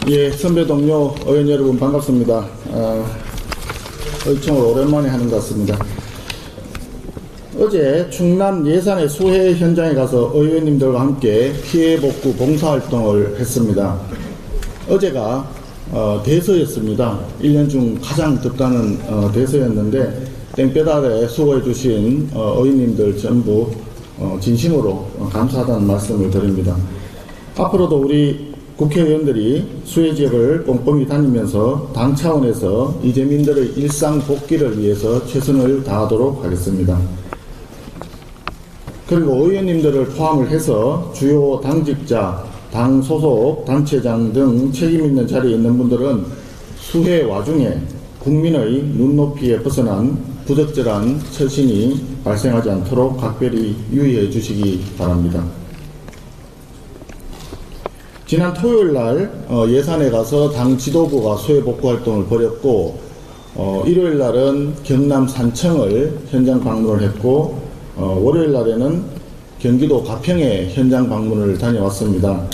예, 선배 동료 의원 여러분 반갑습니다. 의총을 오랜만에 하는 것 같습니다. 어제 충남 예산의 수해 현장에 가서 의원님들과 함께 피해 복구 봉사활동을 했습니다. 어제가 대서였습니다. 1년 중 가장 덥다는 대서였는데 땡볕 아래 수고해 주신 의원님들 전부 진심으로 감사하다는 말씀을 드립니다. 앞으로도 우리 국회의원들이 수해 지역을 꼼꼼히 다니면서 당 차원에서 이재민들의 일상 복귀를 위해서 최선을 다하도록 하겠습니다. 그리고 의원님들을 포함을 해서 주요 당직자, 당 소속 단체장 등 책임있는 자리에 있는 분들은 수해 와중에 국민의 눈높이에 벗어난 부적절한 처신이 발생하지 않도록 각별히 유의해 주시기 바랍니다. 지난 토요일 날 예산에 가서 당 지도부가 수해 복구 활동을 벌였고 일요일 날은 경남 산청을 현장 방문을 했고 월요일 날에는 경기도 가평에 현장 방문을 다녀왔습니다.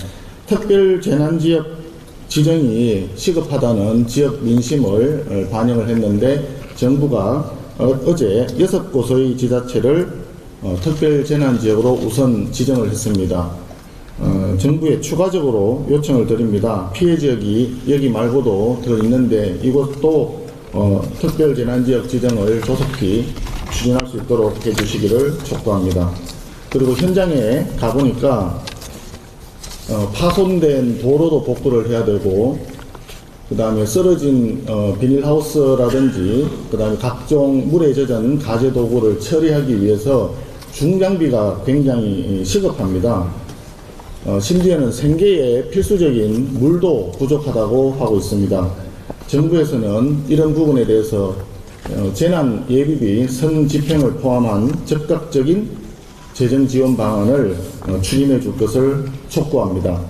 특별 재난지역 지정이 시급하다는 지역 민심을 반영을 했는데 정부가 어제 6곳의 지자체를 특별 재난지역으로 우선 지정을 했습니다. 정부에 추가적으로 요청을 드립니다. 피해 지역이 여기 말고도 더 있는데 이것도 특별재난지역 지정을 조속히 추진할 수 있도록 해주시기를 촉구합니다. 그리고 현장에 가보니까 파손된 도로도 복구를 해야 되고 그 다음에 쓰러진 비닐하우스라든지 그 다음에 각종 물에 젖은 가재도구를 처리하기 위해서 중장비가 굉장히 시급합니다. 심지어는 생계에 필수적인 물도 부족하다고 하고 있습니다. 정부에서는 이런 부분에 대해서 재난 예비비 선집행을 포함한 적극적인 재정 지원 방안을 추진해 줄 것을 촉구합니다.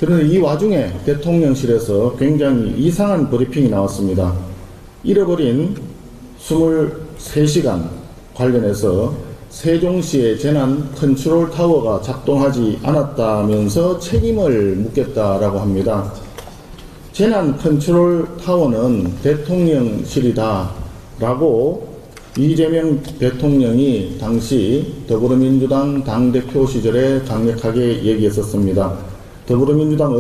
그런데 이 와중에 대통령실에서 굉장히 이상한 브리핑이 나왔습니다. 잃어버린 23시간 관련해서 세종시의 재난 컨트롤 타워가 작동하지 않았다면서 책임을 묻겠다라고 합니다. 재난 컨트롤 타워는 대통령실이다 라고 이재명 대통령이 당시 더불어민주당 당대표 시절에 강력하게 얘기했었습니다. 더불어민주당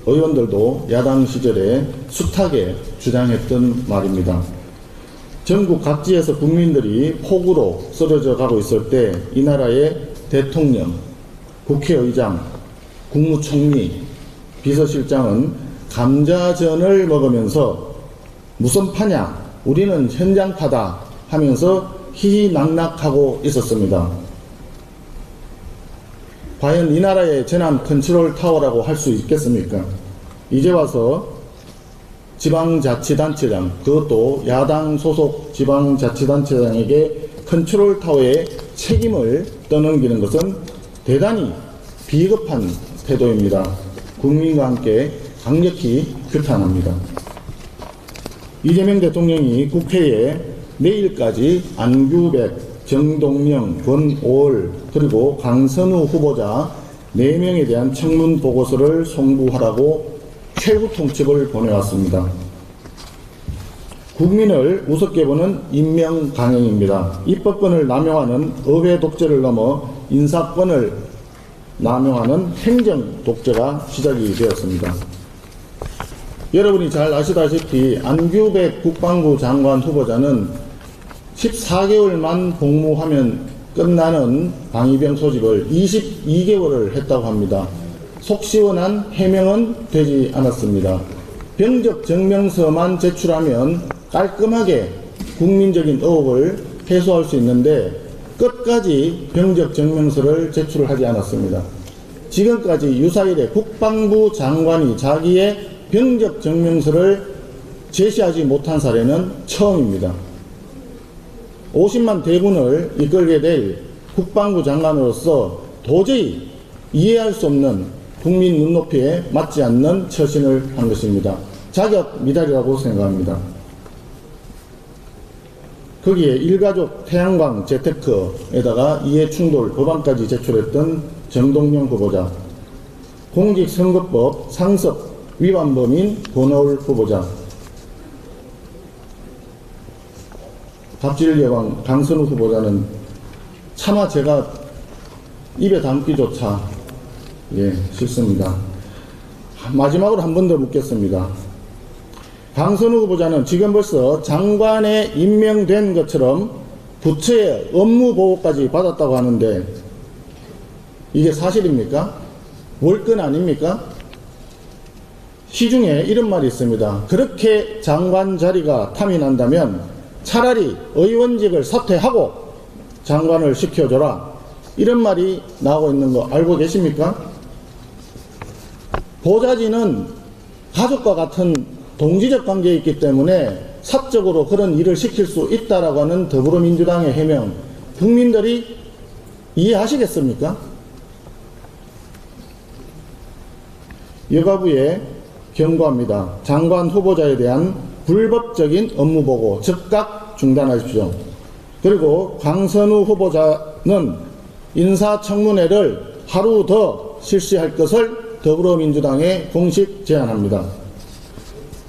의원들도 야당 시절에 숱하게 주장했던 말입니다. 전국 각지에서 국민들이 폭우로 쓰러져 가고 있을 때 이 나라의 대통령, 국회의장, 국무총리, 비서실장은 감자전을 먹으면서 무슨 파냐, 우리는 현장파다 하면서 희희낙낙하고 있었습니다. 과연 이 나라의 재난 컨트롤 타워라고 할 수 있겠습니까? 이제 와서 지방자치단체장, 그것도 야당 소속 지방자치단체장에게 컨트롤 타워의 책임을 떠넘기는 것은 대단히 비겁한 태도입니다. 국민과 함께 강력히 규탄합니다. 이재명 대통령이 국회에 내일까지 안규백, 정동영, 권오을 그리고 강선우 후보자 4명에 대한 청문 보고서를 송부하라고 최후 통첩을 보내왔습니다. 국민을 우습게 보는 임명 강행입니다. 입법권을 남용하는 의회 독재를 넘어 인사권을 남용하는 행정 독재가 시작이 되었습니다. 여러분이 잘 아시다시피 안규백 국방부 장관 후보자는 14개월만 복무하면 끝나는 방위병 소집을 22개월을 했다고 합니다. 속 시원한 해명은 되지 않았습니다. 병적 증명서만 제출하면 깔끔하게 국민적인 의혹을 해소할 수 있는데 끝까지 병적 증명서를 제출하지 않았습니다. 지금까지 유사일에 국방부 장관이 자기의 병적 증명서를 제시하지 못한 사례는 처음입니다. 50만 대군을 이끌게 될 국방부 장관으로서 도저히 이해할 수 없는 국민 눈높이에 맞지 않는 처신을 한 것입니다. 자격 미달이라고 생각합니다. 거기에 일가족 태양광 재테크에다가 이해충돌 법안까지 제출했던 정동영 후보자, 공직선거법 상습 위반범인 권오을 후보자, 갑질 여왕 강선우 후보자는 차마 제가 입에 담기조차 싫습니다. 마지막으로 한 번 더 묻겠습니다. 강선우 후보자는 지금 벌써 장관에 임명된 것처럼 부처의 업무 보고까지 받았다고 하는데 이게 사실입니까? 월권 아닙니까? 시중에 이런 말이 있습니다. 그렇게 장관 자리가 탐이 난다면 차라리 의원직을 사퇴하고 장관을 시켜줘라. 이런 말이 나오고 있는 거 알고 계십니까? 보좌진은 가족과 같은 동지적 관계에 있기 때문에 사적으로 그런 일을 시킬 수 있다라고 하는 더불어민주당의 해명, 국민들이 이해하시겠습니까? 여가부에 경고합니다. 장관 후보자에 대한 불법적인 업무보고 즉각 중단하십시오. 그리고 강선우 후보자는 인사청문회를 하루 더 실시할 것을 더불어민주당에 공식 제안합니다.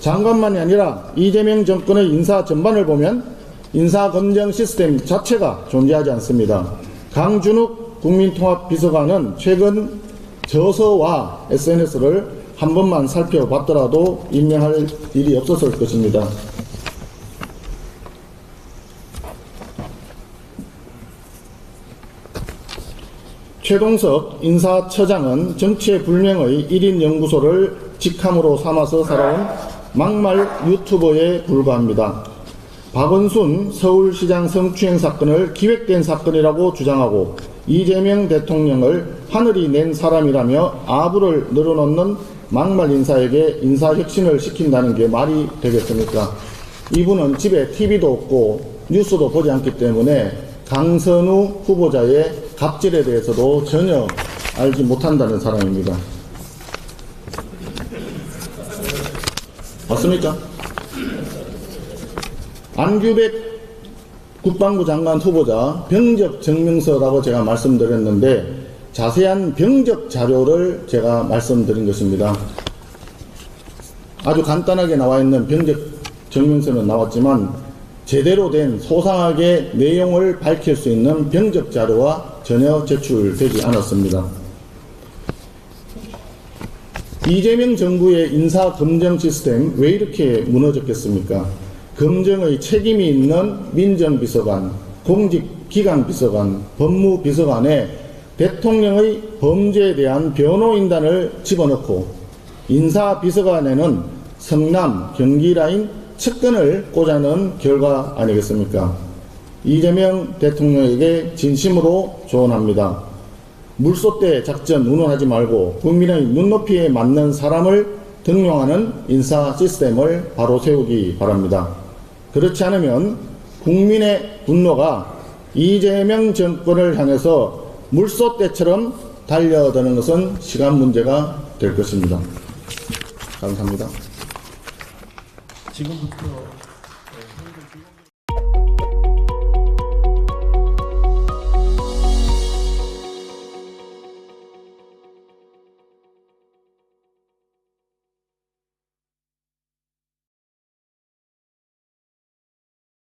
장관만이 아니라 이재명 정권의 인사 전반을 보면 인사검증 시스템 자체가 존재하지 않습니다. 강준욱 국민통합비서관은 최근 저서와 SNS를 한 번만 살펴봤더라도 임명할 일이 없었을 것입니다. 최동석 인사처장은 정치의 불명의 1인 연구소를 직함으로 삼아서 살아온 막말 유튜버에 불과합니다. 박원순 서울시장 성추행 사건을 기획된 사건이라고 주장하고 이재명 대통령을 하늘이 낸 사람이라며 아부를 늘어놓는 막말 인사에게 인사혁신을 시킨다는 게 말이 되겠습니까? 이분은 집에 TV도 없고 뉴스도 보지 않기 때문에 강선우 후보자의 갑질에 대해서도 전혀 알지 못한다는 사람입니다. 맞습니까? 안규백 국방부 장관 후보자 병적 증명서라고 제가 말씀드렸는데 자세한 병적 자료를 제가 말씀드린 것입니다. 아주 간단하게 나와 있는 병적 증명서는 나왔지만 제대로 된 소상하게 내용을 밝힐 수 있는 병적 자료와 전혀 제출되지 않았습니다. 이재명 정부의 인사검증 시스템 왜 이렇게 무너졌겠습니까? 검증의 책임이 있는 민정비서관, 공직기강비서관, 법무비서관에 대통령의 범죄에 대한 변호인단을 집어넣고 인사비서관에는 성남, 경기라인 측근을 꽂아넣은 결과 아니겠습니까? 이재명 대통령에게 진심으로 조언합니다. 물소대 작전 운운하지 말고 국민의 눈높이에 맞는 사람을 등용하는 인사 시스템을 바로 세우기 바랍니다. 그렇지 않으면 국민의 분노가 이재명 정권을 향해서 물소대처럼 달려드는 것은 시간 문제가 될 것입니다. 감사합니다. 지금부터